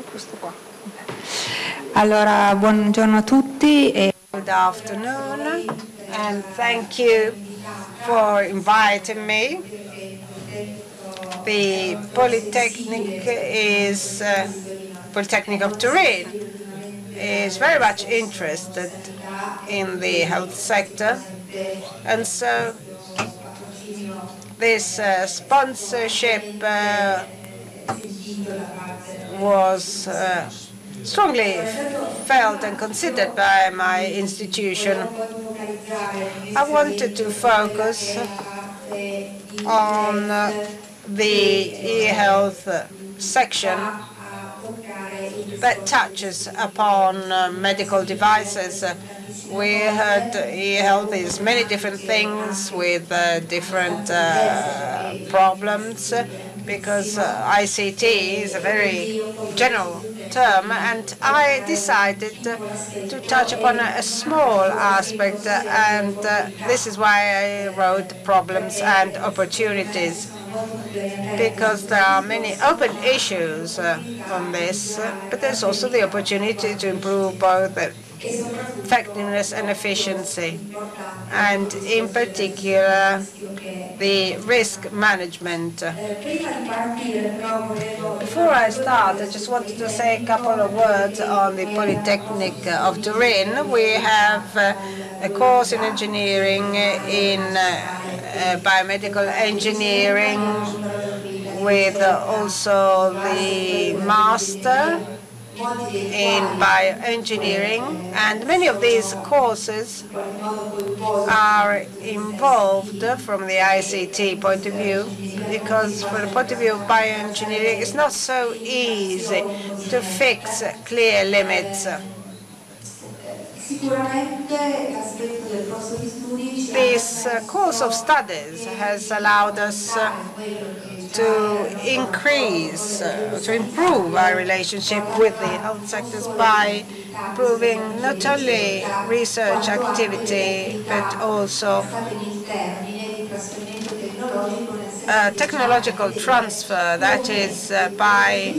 questo qua. Allora, buongiorno a tutti e good afternoon, and thank you for inviting me. The Politecnico of Turin is very much interested in the health sector, and so this sponsorship was strongly felt and considered by my institution. I wanted to focus on the e-health section that touches upon medical devices. We heard e-health is many different things with different problems, because ICT is a very general term, and I decided to touch upon a small aspect, and this is why I wrote Problems and Opportunities, because there are many open issues on this, but there's also the opportunity to improve both effectiveness and efficiency, and in particular the risk management. Before I start, I just wanted to say a couple of words on the Politecnico of Turin. We have a course in engineering, in biomedical engineering, with also the master in bioengineering, and many of these courses are involved from the ICT point of view, because from the point of view of bioengineering it's not so easy to fix clear limits. This course of studies has allowed us to improve our relationship with the health sectors by improving not only research activity, but also technological transfer, that is by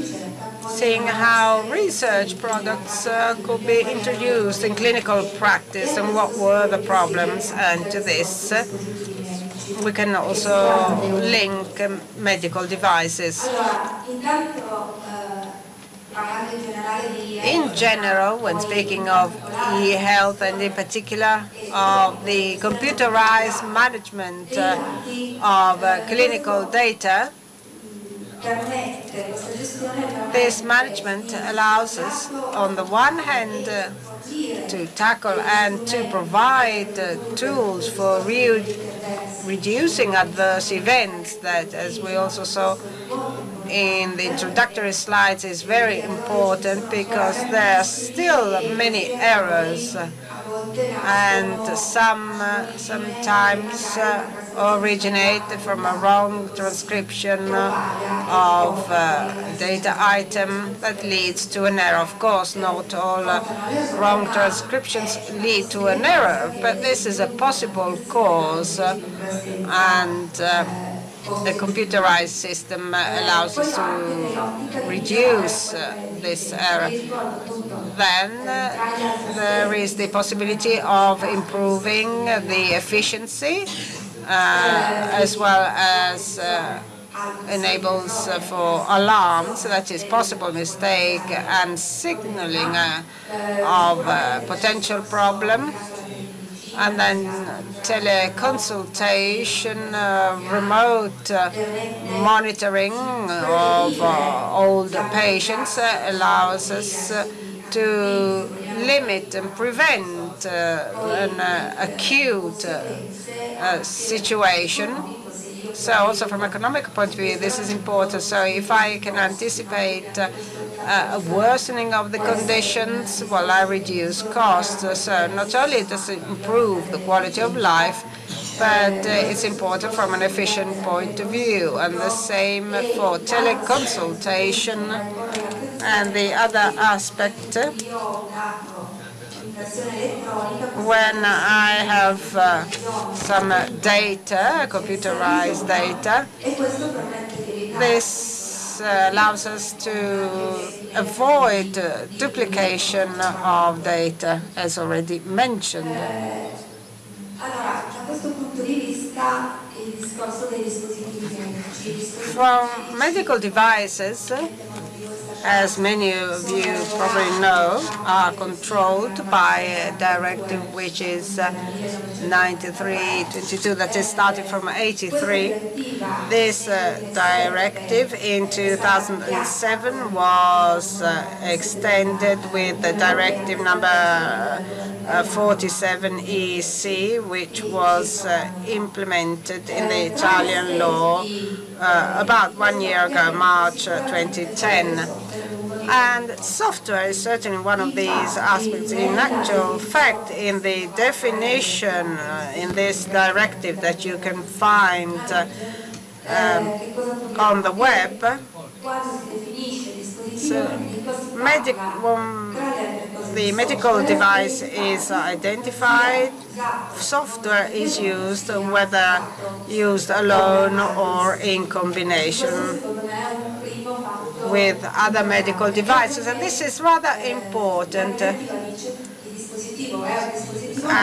seeing how research products could be introduced in clinical practice and what were the problems, and to this we can also link medical devices. In general, when speaking of e-health, and in particular of the computerized management of clinical data, this management allows us, on the one hand, to tackle and to provide tools for reducing adverse events that, as we also saw in the introductory slides, is very important, because there are still many errors, and sometimes originate from a wrong transcription of data item that leads to an error. Of course, not all wrong transcriptions lead to an error, but this is a possible cause, and the computerized system allows us to reduce this error. Then there is the possibility of improving the efficiency, as well as enables for alarms, that is possible mistake and signaling of potential problem. And then teleconsultation, remote monitoring of old patients allows us to limit and prevent an acute situation. So also from economic point of view, this is important. So if I can anticipate a worsening of the conditions, well, I reduce costs. So not only does it improve the quality of life, but it's important from an efficient point of view. And the same for teleconsultation. And the other aspect, when I have some data, computerized data, this this allows us to avoid duplication of data, as already mentioned. From medical devices, as many of you probably know, are controlled by a directive which is 93/22, that is starting from 83. This directive in 2007 was extended with the directive number 47 EC, which was implemented in the Italian law about 1 year ago, March 2010. And software is certainly one of these aspects. In actual fact, in the definition in this directive that you can find on the web, so the medical device is identified, software is used, whether used alone or in combination with other medical devices. And this is rather important.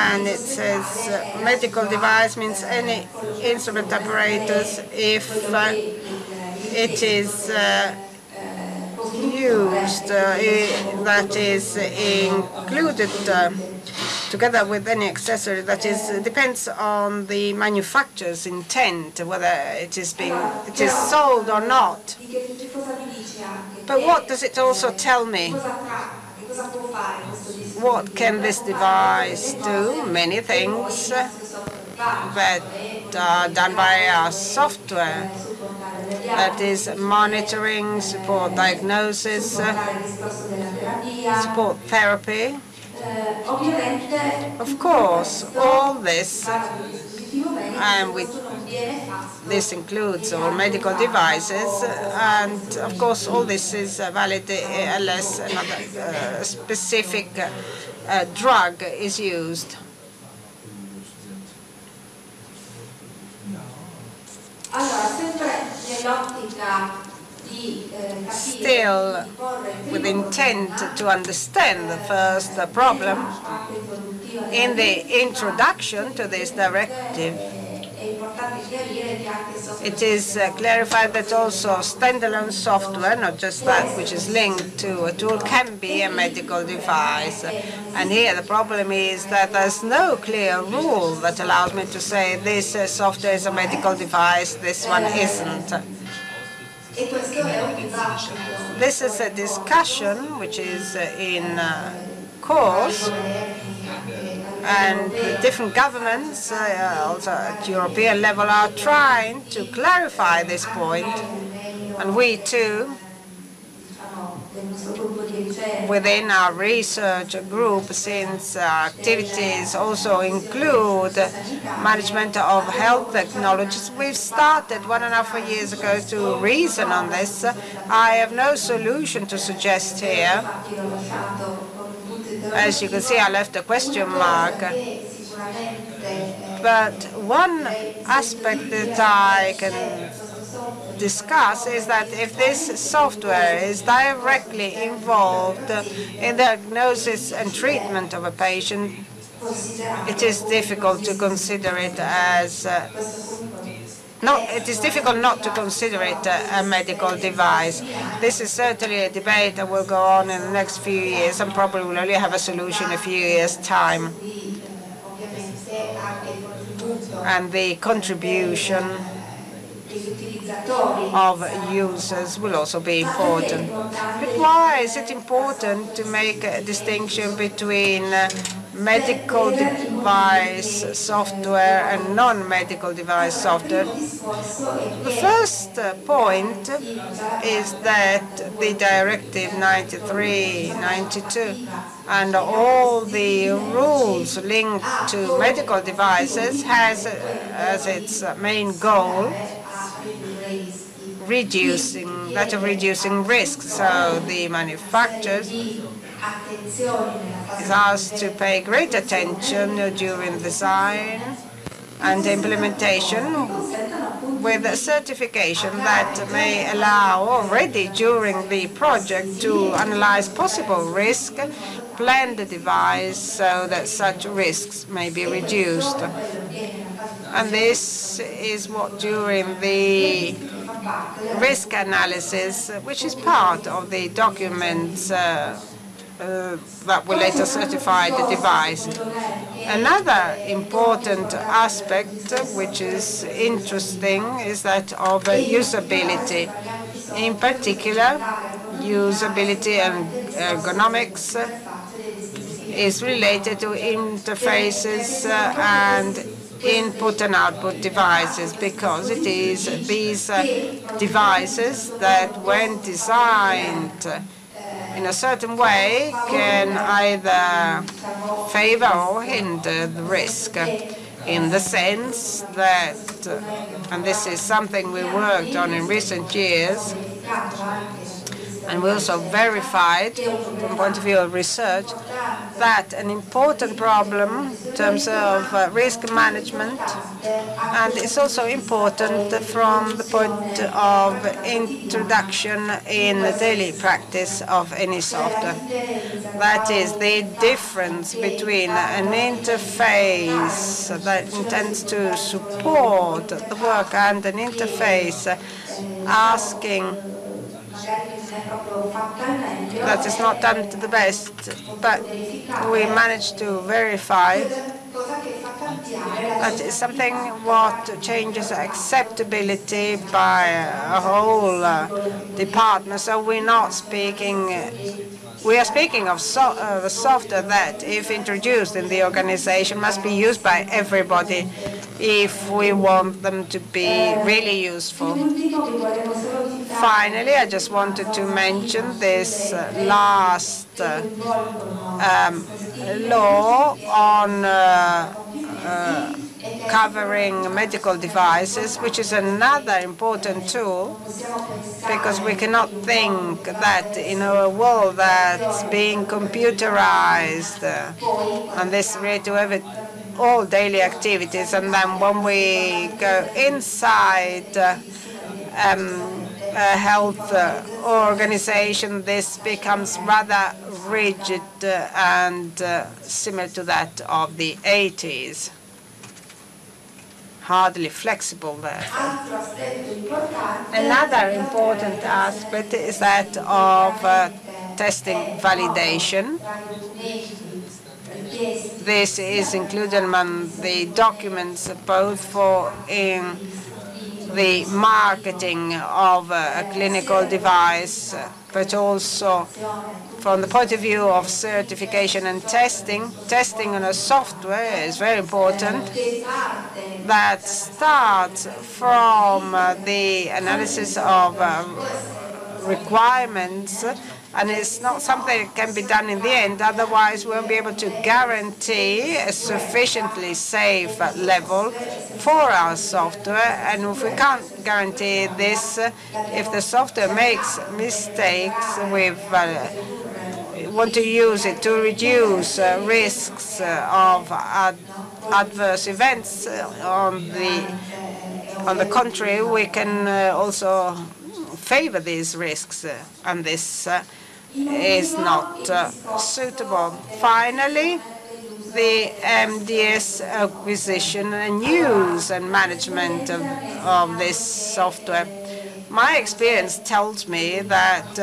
And it says medical device means any instrument apparatus if it is used, that is included together with any accessory, that is depends on the manufacturer's intent, whether it is sold or not. But what does it also tell me? What can this device do? Many things that are done by our software. That is monitoring, support diagnosis, support therapy. Of course, all this, and this includes all medical devices, and of course all this is valid unless another specific drug is used. Still, with intent to understand the first problem, in the introduction to this directive, it is clarified that also standalone software, not just that which is linked to a tool, can be a medical device. And here the problem is that there's no clear rule that allows me to say this software is a medical device, this one isn't. This is a discussion which is in course, and different governments, also at European level, are trying to clarify this point, and we too, within our research group, since our activities also include management of health technologies, we've started 1.5 years ago to reason on this. I have no solution to suggest here. As you can see, I left a question mark. But one aspect that I can discuss is that if this software is directly involved in the diagnosis and treatment of a patient, it is difficult to consider it as it is difficult not to consider it a medical device. This is certainly a debate that will go on in the next few years, and probably will only have a solution in a few years' time. And the contribution of users will also be important. But why is it important to make a distinction between medical device software and non-medical device software? The first point is that the Directive 93/92 and all the rules linked to medical devices has as its main goal reducing risks. So the manufacturers is asked to pay great attention during design and implementation with a certification that may allow already during the project to analyze possible risk, plan the device so that such risks may be reduced. And this is what during the risk analysis, which is part of the documents that will later certify the device. Another important aspect which is interesting is that of usability. In particular, usability and ergonomics is related to interfaces and input and output devices, because it is these devices that, when designed in a certain way, can either favor or hinder the risk, in the sense that, and this is something we worked on in recent years, and we also verified from the point of view of research, that an important problem in terms of risk management, and it's also important from the point of introduction in the daily practice of any software. That is the difference between an interface that intends to support the work and an interface asking that is not done to the best, but we managed to verify that is something what changes acceptability by a whole department. So we are speaking of the software that, if introduced in the organization, must be used by everybody if we want them to be really useful. Finally, I just wanted to mention this last law on covering medical devices, which is another important tool, because we cannot think that in a world that's being computerized, and this relates to all daily activities, and then when we go inside a health organization, this becomes rather rigid and similar to that of the 80s. Hardly flexible, therefore. Another important aspect is that of testing validation. This is included among the documents both for in the marketing of a clinical device, but also from the point of view of certification and testing. Testing on a software is very important. That starts from the analysis of requirements, and it's not something that can be done in the end, otherwise we won't be able to guarantee a sufficiently safe level for our software. And if we can't guarantee this, if the software makes mistakes, we want to use it to reduce risks of adverse events. On the contrary, we can also favor these risks, and this is not suitable. Finally, the MDS acquisition and use and management of this software. My experience tells me that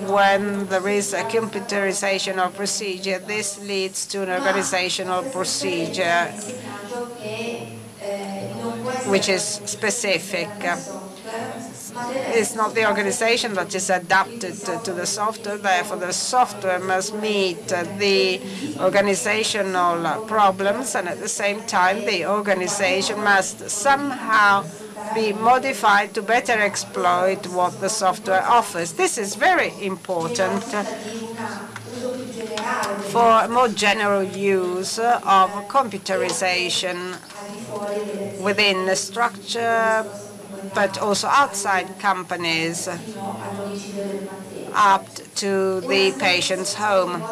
when there is a computerization of procedure, this leads to an organizational procedure which is specific. It's not the organization that is adapted to the software. Therefore, the software must meet the organizational problems, and at the same time, the organization must somehow be modified to better exploit what the software offers. This is very important for more general use of computerization within the structure, but also outside companies up to the patient's home.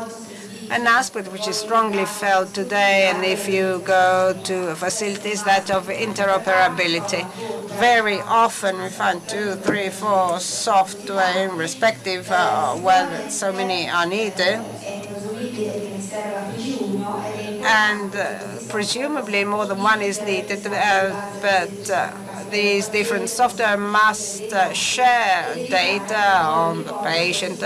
An aspect which is strongly felt today, and if you go to facilities, that of interoperability. Very often we find 2, 3, 4 software irrespective when so many are needed. And presumably more than one is needed, but these different software must share data on the patient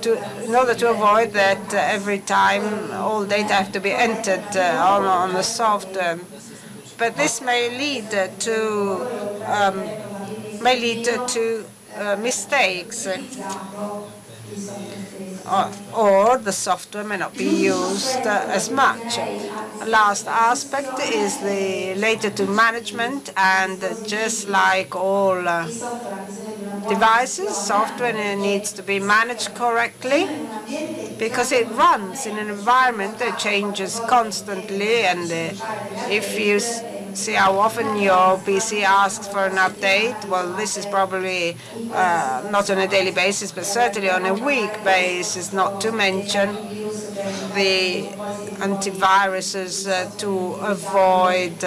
in order to avoid that every time all data have to be entered on the software. But this may lead to mistakes. Or the software may not be used as much. Last aspect is related to management, and just like all devices, software needs to be managed correctly because it runs in an environment that changes constantly, and if you see how often your PC asks for an update, well, this is probably not on a daily basis, but certainly on a week basis, not to mention the antiviruses to avoid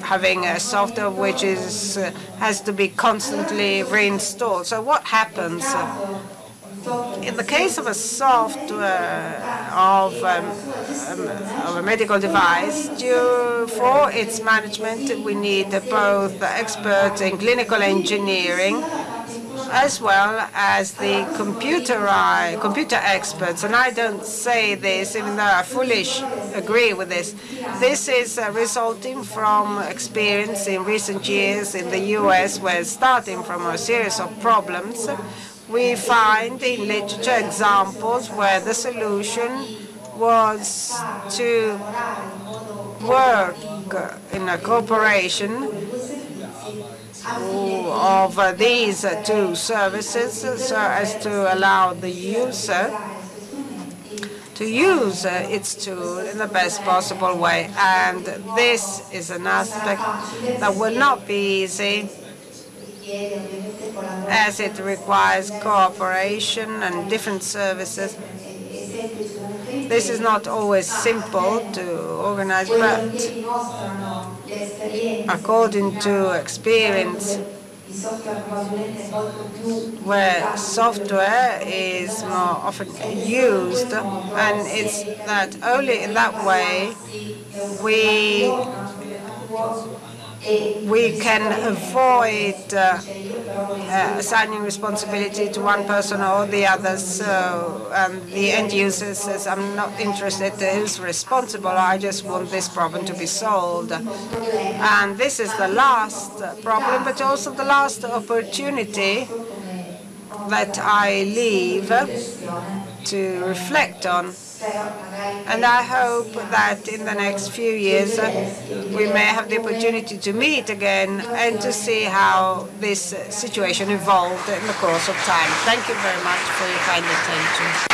having a software which has to be constantly reinstalled. So what happens? In the case of a software of a medical device, for its management, we need both experts in clinical engineering as well as the computer experts. And I don't say this, even though I fully agree with this. This is resulting from experience in recent years in the US, where starting from a series of problems, we find in literature examples where the solution was to work in a cooperation of these two services so as to allow the user to use its tool in the best possible way. And this is an aspect that will not be easy, as it requires cooperation and different services. This is not always simple to organize, but according to experience, where software is more often used, and it's that only in that way we can avoid assigning responsibility to one person or the other. So the end user says, I'm not interested who's responsible, I just want this problem to be solved. And this is the last problem, but also the last opportunity that I leave to reflect on. And I hope that in the next few years we may have the opportunity to meet again and to see how this situation evolved in the course of time. Thank you very much for your kind attention.